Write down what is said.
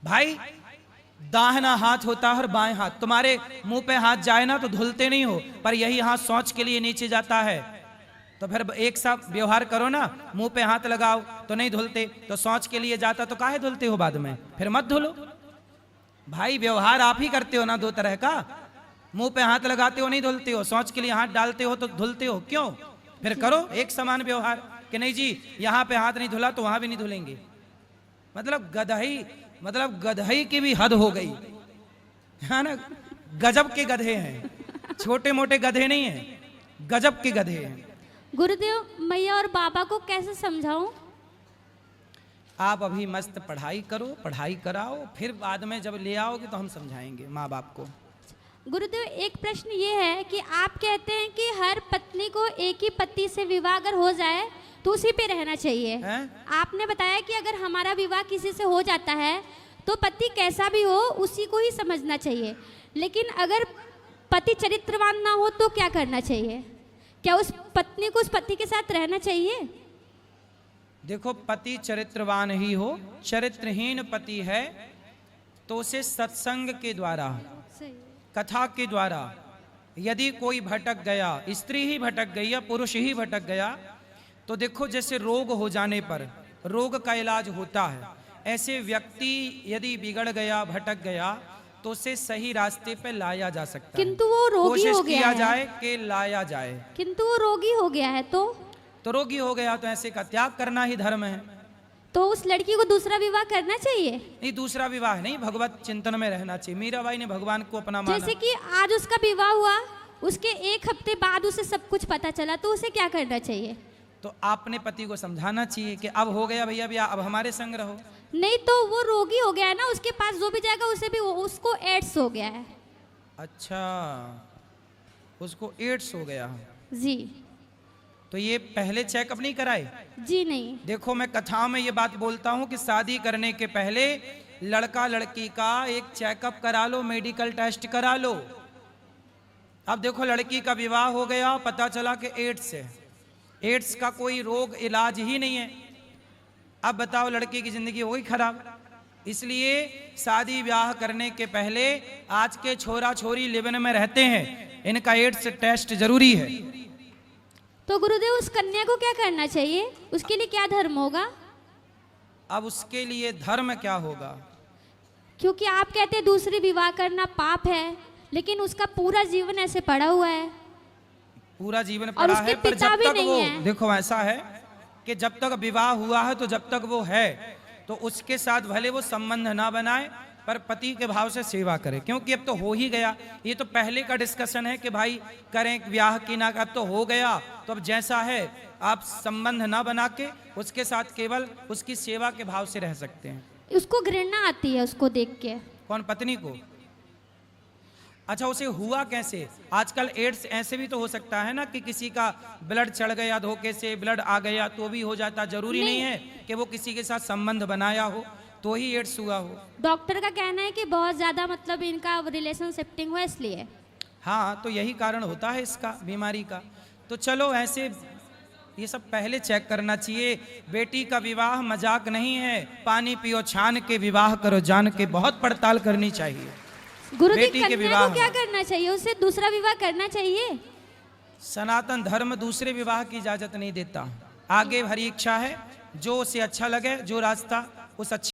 भाई दाहिना हाथ होता है और बाएं हाथ, तुम्हारे मुंह पे हाथ जाए ना तो धुलते नहीं हो, पर यही हाथ शौच के लिए नीचे जाता है, तो फिर एक साथ व्यवहार करो ना, मुंह पे हाथ लगाओ तो नहीं धुलते, तो शौच के लिए जाता तो काहे धुलते हो बाद में, फिर मत धुलो। भाई व्यवहार आप ही करते हो ना दो तरह का, मुंह पे हाथ लगाते हो नहीं धुलते हो, शौच के लिए हाथ डालते हो तो धुलते हो, क्यों? फिर करो एक समान व्यवहार कि नहीं जी यहां पे हाथ नहीं धुला तो वहां भी नहीं धुलेंगे। मतलब गधई की भी हद हो गई है ना, गजब के गधे हैं, छोटे मोटे गधे नहीं हैं, गजब के गधे हैं। गुरुदेव मैया और बाबा को कैसे समझाऊं? आप अभी मस्त पढ़ाई करो, पढ़ाई कराओ, फिर बाद में जब ले आओगे तो हम समझाएंगे माँ बाप को। गुरुदेव एक प्रश्न ये है कि आप कहते हैं कि हर पत्नी को एक ही पति से विवाह अगर हो जाए तो उसी पे रहना चाहिए है? आपने बताया कि अगर हमारा विवाह किसी से हो जाता है तो पति कैसा भी हो उसी को ही समझना चाहिए, लेकिन अगर पति चरित्रवान ना हो तो क्या करना चाहिए? क्या उस पत्नी को उस पति के साथ रहना चाहिए? देखो पति चरित्रवान ही हो, चरित्रहीन पति है तो उसे सत्संग के द्वारा, कथा के द्वारा, यदि कोई भटक गया, स्त्री ही भटक गई या पुरुष ही भटक गया, तो देखो जैसे रोग हो जाने पर रोग का इलाज होता है, ऐसे व्यक्ति यदि बिगड़ गया, भटक गया, तो उसे सही रास्ते पे लाया जा सकता है। किंतु वो रोगी हो गया किया है। जाए कि लाया जाए। किंतु वो रोगी हो गया है तो रोगी हो गया तो ऐसे का त्याग करना ही धर्म है। तो उस लड़की को दूसरा विवाह करना चाहिए? नहीं, दूसरा विवाह नहीं, भगवत चिंतन में रहना चाहिए। मीराबाई ने भगवान को अपना माना। जैसे कि आज उसका विवाह हुआ, उसके एक हफ्ते बाद उसे सब कुछ पता चला, तो उसे क्या करना चाहिए? तो आपने पति को समझाना चाहिए कि अब हो गया भैया भैया, अब हमारे संग रहो। नहीं तो वो रोगी हो गया है ना, उसके पास जो भी जाएगा उसे भी उसको एड्स हो गया है। अच्छा, उसको एड्स हो गया जी। तो ये पहले चेकअप नहीं कराए? जी नहीं। देखो मैं कथाओं में ये बात बोलता हूँ कि शादी करने के पहले लड़का लड़की का एक चेकअप करा लो, मेडिकल टेस्ट करा लो। अब देखो लड़की का विवाह हो गया, पता चला कि एड्स है, एड्स का कोई रोग इलाज ही नहीं है, अब बताओ लड़की की जिंदगी हो गई खराब। इसलिए शादी ब्याह करने के पहले आज के छोरा छोरी लिवन में रहते हैं, इनका एड्स टेस्ट जरूरी है। तो गुरुदेव उस कन्या को क्या करना चाहिए? उसके लिए क्या धर्म होगा? अब उसके लिए धर्म क्या होगा? क्योंकि आप कहते हैं दूसरी विवाह करना पाप है, लेकिन उसका पूरा जीवन ऐसे पड़ा हुआ है, पूरा जीवन और पड़ा उसके है, पर पिता जब भी तक नहीं वो है। देखो ऐसा है कि जब तक विवाह हुआ है तो जब तक वो है तो उसके साथ भले वो संबंध ना बनाए, पर पति के भाव से सेवा करे, क्योंकि अब तो हो ही गया। ये तो पहले का डिस्कशन है कि भाई करें ब्याह की ना, अब तो हो गया, तो अब जैसा है आप संबंध ना बना के उसके साथ केवल उसकी सेवा के भाव से रह सकते हैं। उसको घृणा आती है उसको देख के। कौन? पत्नी को? अच्छा, उसे हुआ कैसे? आजकल एड्स ऐसे भी तो हो सकता है ना कि किसी का ब्लड चढ़ गया, धोखे से ब्लड आ गया तो भी हो जाता, जरूरी नहीं है कि वो किसी के साथ संबंध बनाया हो तो ही एड्स हुआ हो। डॉक्टर का कहना है कि बहुत ज्यादा मतलब इनका रिलेशन शिफ्टिंग हुआ इसलिए। हाँ, तो यही कारण होता है इसका, बीमारी का। तो चलो ऐसे ये सब पहले चेक करना चाहिए। बेटी का विवाह मजाक नहीं है, पानी पियो छान के, विवाह करो जान के, बहुत पड़ताल करनी चाहिए। गुरुजी बेटी के कन्या विवाह को क्या करना चाहिए? उसे दूसरा विवाह करना चाहिए? सनातन धर्म दूसरे विवाह की इजाजत नहीं देता। आगे हरी इच्छा है, जो उसे अच्छा लगे, जो रास्ता उस अच्छा